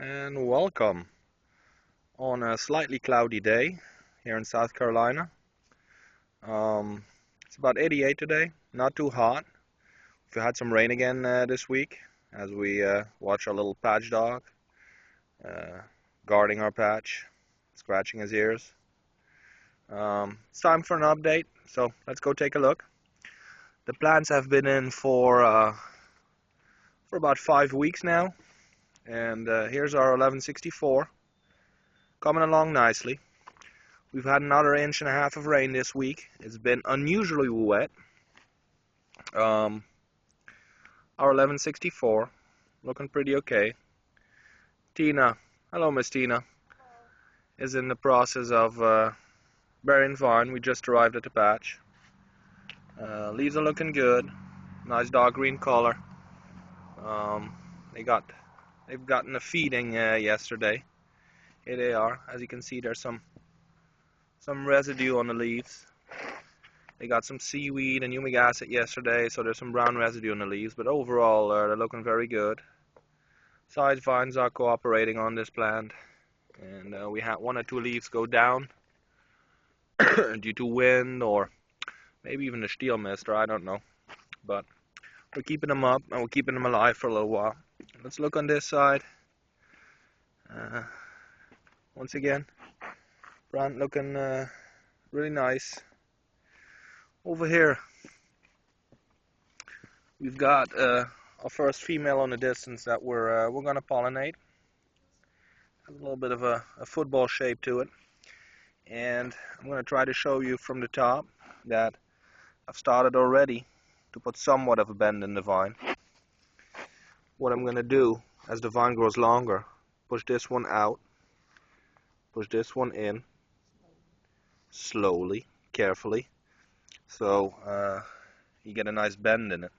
and welcome on a slightly cloudy day here in South Carolina. It's about 88 today, not too hot. We've had some rain again this week as we watch our little patch dog uh, guarding our patch, scratching his ears. It's time for an update, so let's go take a look. The plants have been in for about 5 weeks now, and here's our 1164 coming along nicely. We've had another 1.5 inches of rain this week. It's been unusually wet. Our 1164 looking pretty okay. Tina, hello Miss Tina, is in the process of burying vine. We just arrived at the patch. Leaves are looking good. Nice dark green color. They've gotten a feeding yesterday. Here they are. As you can see, there's some residue on the leaves. They got some seaweed and humic acid yesterday, so there's some brown residue on the leaves, but overall they're looking very good. Side vines are cooperating on this plant, and we had 1 or 2 leaves go down due to wind or maybe even the steel mist, or I don't know. But we're keeping them up and we're keeping them alive for a little while. Let's look on this side. Once again, plant looking really nice. Over here, we've got our first female on the distance that we're gonna pollinate. Has a little bit of a football shape to it, and I'm gonna try to show you from the top that I've started already to put somewhat of a bend in the vine. What I'm gonna do as the vine grows longer, push this one out, push this one in, slowly, carefully. So you get a nice bend in it,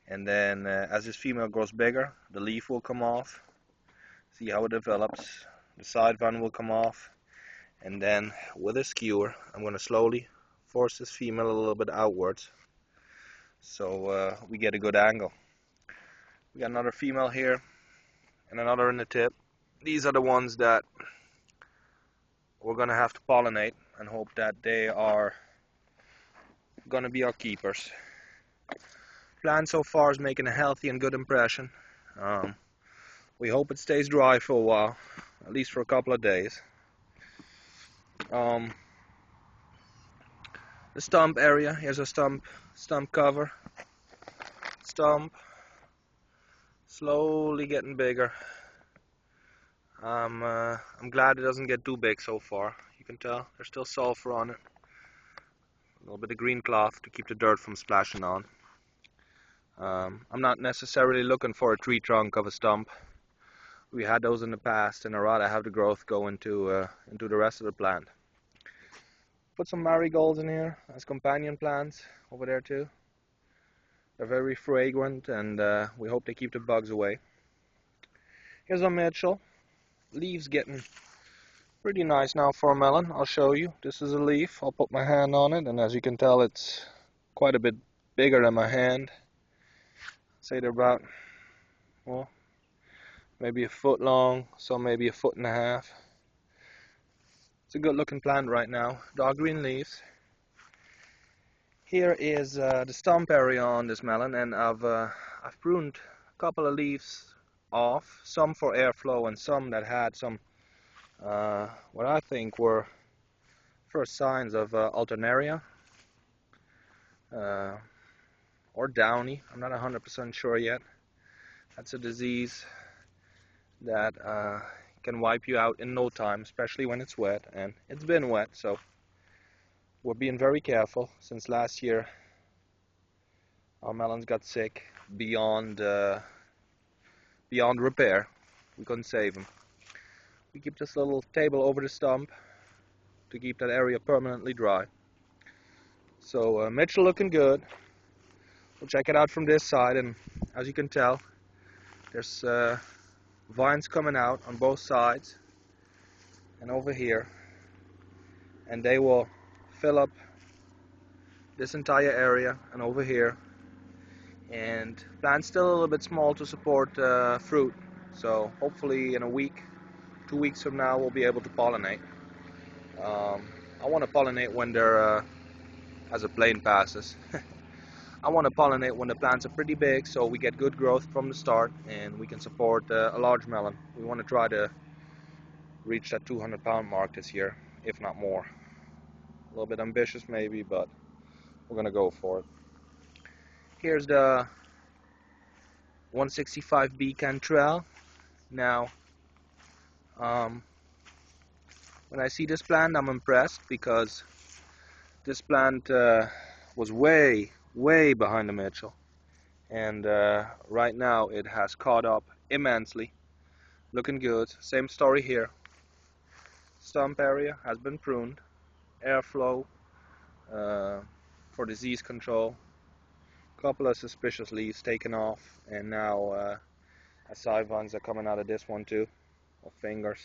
and then as this female grows bigger, the leaf will come off. See how it develops. The side vine will come off, and then with a skewer I'm going to slowly force this female a little bit outwards, so we get a good angle. We got another female here and another in the tip. These are the ones that we're going to have to pollinate and hope that they are gonna be our keepers. Plant so far is making a healthy and good impression. We hope it stays dry for a while, at least for a couple of days. The stump area, here's a stump cover. Stump, slowly getting bigger. I'm glad it doesn't get too big so far. You can tell there's still sulfur on it. A little bit of green cloth to keep the dirt from splashing on. I'm not necessarily looking for a tree trunk of a stump. We had those in the past, and I'd rather have the growth go into the rest of the plant. Put some marigolds in here as companion plants over there too. They're very fragrant, and we hope they keep the bugs away. Here's our Mitchell. Leaves getting pretty nice now for a melon. I'll show you. This is a leaf. I'll put my hand on it, and as you can tell, it's quite a bit bigger than my hand. Say they're about, well, maybe a foot long, some maybe a 1.5 feet. It's a good looking plant right now. Dark green leaves. Here is the stump area on this melon, and I've pruned a couple of leaves off, some for airflow and some that had some what I think were first signs of alternaria or downy. I'm not 100% sure yet. That's a disease that can wipe you out in no time, especially when it's wet, and it's been wet, so we're being very careful. Since last year our melons got sick beyond repair. We couldn't save them. We keep this little table over the stump to keep that area permanently dry. So Mitchell looking good. We'll check it out from this side, and as you can tell, there's vines coming out on both sides and over here, and they will fill up this entire area and over here. And plant's still a little bit small to support fruit, So hopefully in a week, 2 weeks from now, we'll be able to pollinate. I want to pollinate when they're, as a plane passes, I want to pollinate when the plants are pretty big so we get good growth from the start and we can support a large melon. We want to try to reach that 200-pound mark this year, if not more. A little bit ambitious maybe, but we're going to go for it. Here's the 165B Cantrell. Now, when I see this plant, I'm impressed because this plant was way behind the Mitchell, and right now it has caught up immensely, looking good. Same story here. Stump area has been pruned, airflow for disease control, couple of suspicious leaves taken off, and now acai vines are coming out of this one too, of fingers.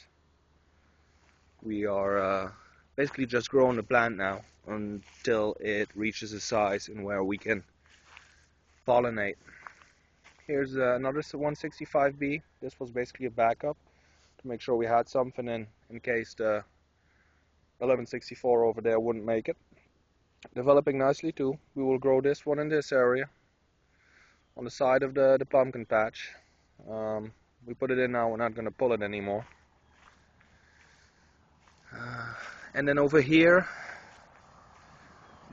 We are basically just growing the plant now until it reaches a size in where we can pollinate. Here's another 165B. This was basically a backup to make sure we had something in case the 1164 over there wouldn't make it. Developing nicely too. We will grow this one in this area on the side of the pumpkin patch. We put it in now, we're not going to pull it anymore. And then over here,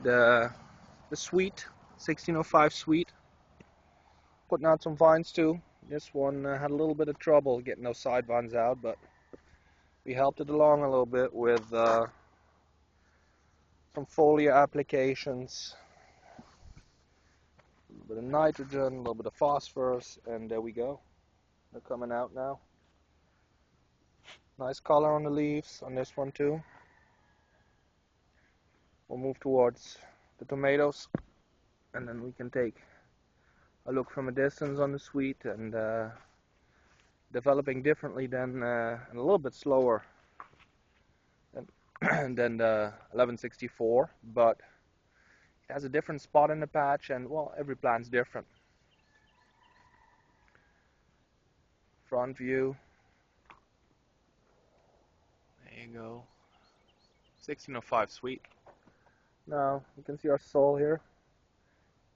the sweet, 1605 sweet, putting out some vines too. This one had a little bit of trouble getting those side vines out, but we helped it along a little bit with some foliar applications, a little bit of nitrogen, a little bit of phosphorus, and there we go. They're coming out now. Nice color on the leaves on this one too. We'll move towards the tomatoes, and then we can take a look from a distance on the sweet, and developing differently than and a little bit slower than the 1164, but it has a different spot in the patch, and well, every plant's different. Front view. There you go. 1605 sweet. Now you can see our soil here.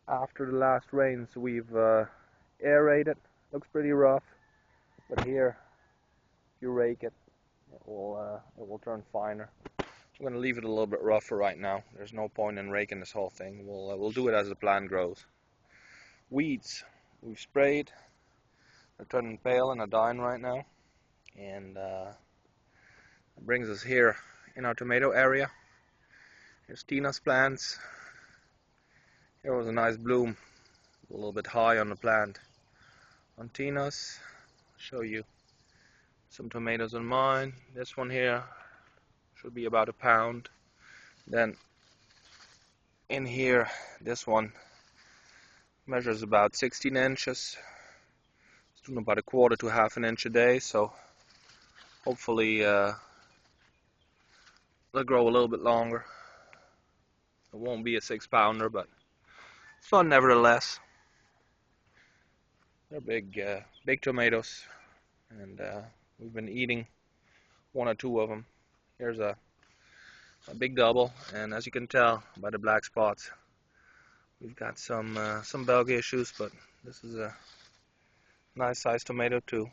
After the last rains, we've aerated. Looks pretty rough, but here, if you rake it, it will turn finer. I'm going to leave it a little bit rough for right now. There's no point in raking this whole thing. We'll do it as the plant grows. Weeds, we've sprayed. They're turning pale and are dying right now, and that brings us here in our tomato area. Here's Tina's plants. Here was a nice bloom, a little bit high on the plant. On Tina's, I'll show you some tomatoes on mine. This one here should be about a pound. Then in here, this one measures about 16 inches. It's doing about a quarter to half an inch a day, so hopefully they'll grow a little bit longer. It won't be a 6-pounder, but fun nevertheless. They're big tomatoes, and we've been eating one or two of them. Here's a big double, and as you can tell by the black spots, we've got some bug issues, but this is a nice sized tomato too.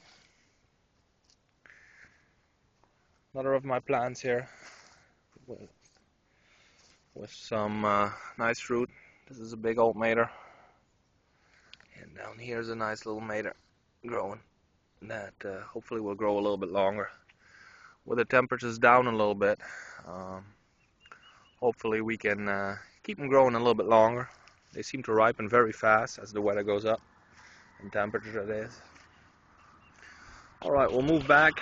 Another of my plants here with some nice fruit. This is a big old mater, and down here is a nice little mater growing that hopefully will grow a little bit longer. With the temperatures down a little bit, hopefully we can keep them growing a little bit longer. They seem to ripen very fast as the weather goes up and temperature it is. Alright, we'll move back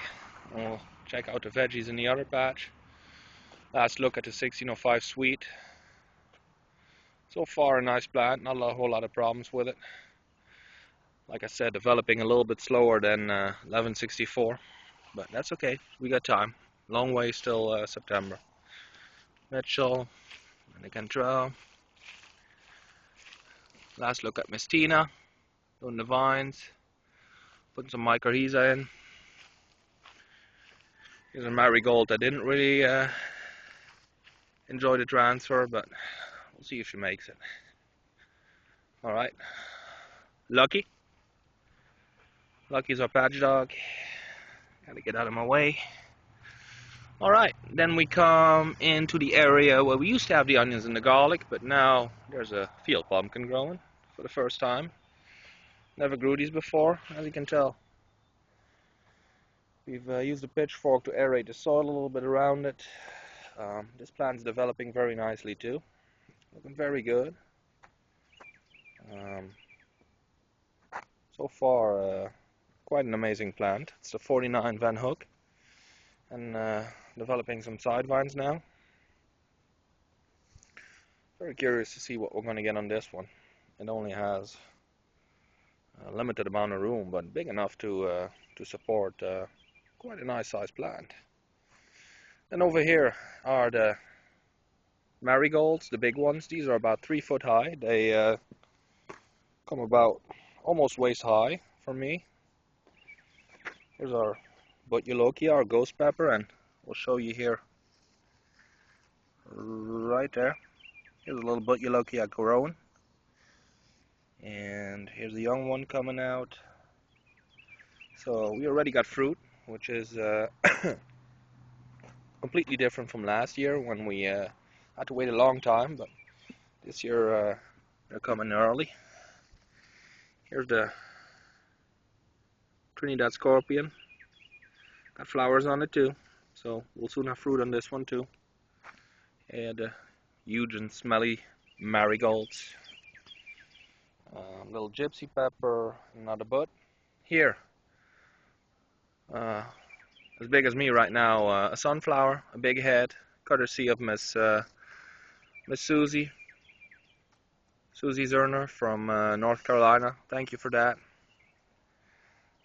and we'll check out the veggies in the other patch. Last look at the 1605 sweet. So far a nice plant, not a whole lot of problems with it. Like I said, developing a little bit slower than 1164, but that's okay, we got time. Long way till September. Mitchell, and the Cantrell. Last look at Miss Tina, doing the vines. Putting some mycorrhiza in. Here's a marigold. I didn't really enjoy the transfer, but we'll see if she makes it. Alright. Lucky. Lucky's our patch dog. Gotta get out of my way. Alright, then we come into the area where we used to have the onions and the garlic, but now there's a field pumpkin growing for the first time. Never grew these before, as you can tell. We've used a pitchfork to aerate the soil a little bit around it. This plant's developing very nicely too. Looking very good. So far, quite an amazing plant. It's the 49 Van Hook, and developing some side vines now. Very curious to see what we're going to get on this one. It only has a limited amount of room, but big enough to support quite a nice sized plant. Then over here are the marigolds, the big ones. These are about 3 foot high. They come about almost waist high for me. Here's our buteulokia, our ghost pepper, and we'll show you here right there. Here's a little buteulokia growing, and here's the young one coming out. So we already got fruit, which is completely different from last year when we had to wait a long time, but this year they're coming early. Here's the Trinidad scorpion. Got flowers on it too, so we'll soon have fruit on this one too. And huge and smelly marigolds. Little gypsy pepper, another bud. Here, as big as me right now, a sunflower, a big head, courtesy of Miss Susie Zerner from North Carolina. Thank you for that.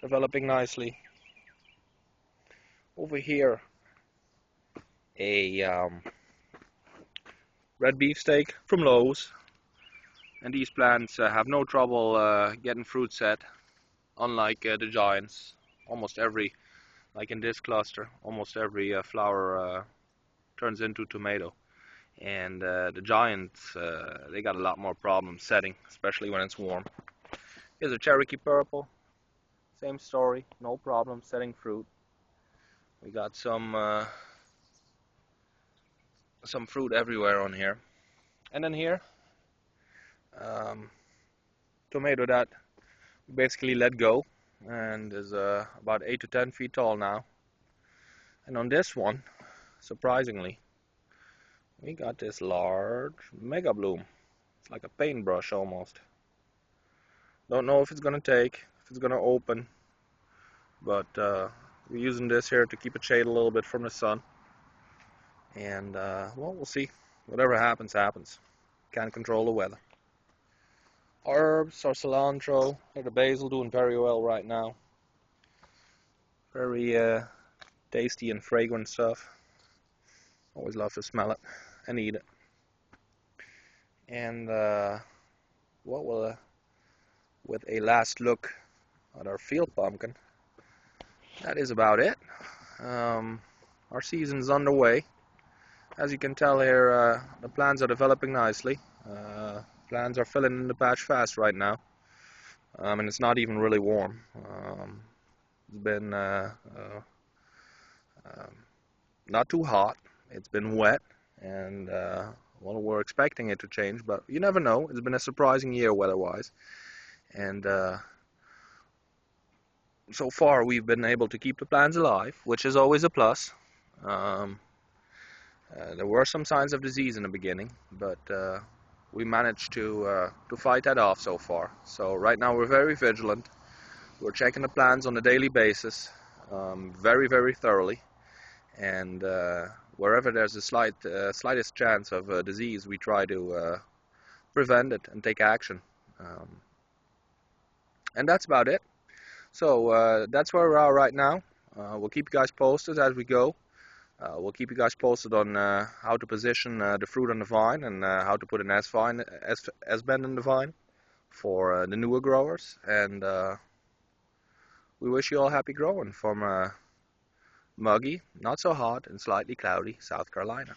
Developing nicely. Over here, a red beefsteak from Lowe's, and these plants have no trouble getting fruit set, unlike the giants. Almost every, like in this cluster, almost every flower turns into tomato, and the giants, they got a lot more problems setting, especially when it's warm. Here's a Cherokee purple, same story, no problem setting fruit. We got some fruit everywhere on here. And then here, tomato that we basically let go, and is about 8 to 10 feet tall now. And on this one, surprisingly, we got this large mega bloom. It's like a paintbrush almost. Don't know if it's gonna take, if it's gonna open, but we're using this here to keep it shade a little bit from the sun. And well, we'll see. Whatever happens, happens. Can't control the weather. Herbs, our cilantro, or the basil, doing very well right now. Very tasty and fragrant stuff. Always love to smell it and eat it. And well, with a last look at our field pumpkin, that is about it. Our season's underway. As you can tell here, the plants are developing nicely. Plants are filling in the patch fast right now, and it's not even really warm. It's been not too hot. It's been wet, and well, we're expecting it to change, but you never know. It's been a surprising year weather-wise, and so far we've been able to keep the plants alive, which is always a plus. There were some signs of disease in the beginning, but we managed to fight that off so far. So right now we're very vigilant. We're checking the plants on a daily basis, very, very thoroughly. And wherever there's a slightest chance of disease, we try to prevent it and take action. And that's about it. So that's where we are right now. We'll keep you guys posted as we go. We'll keep you guys posted on how to position the fruit on the vine, and how to put an S bend in the vine for the newer growers. And We wish you all happy growing from muggy, not so hot, and slightly cloudy South Carolina.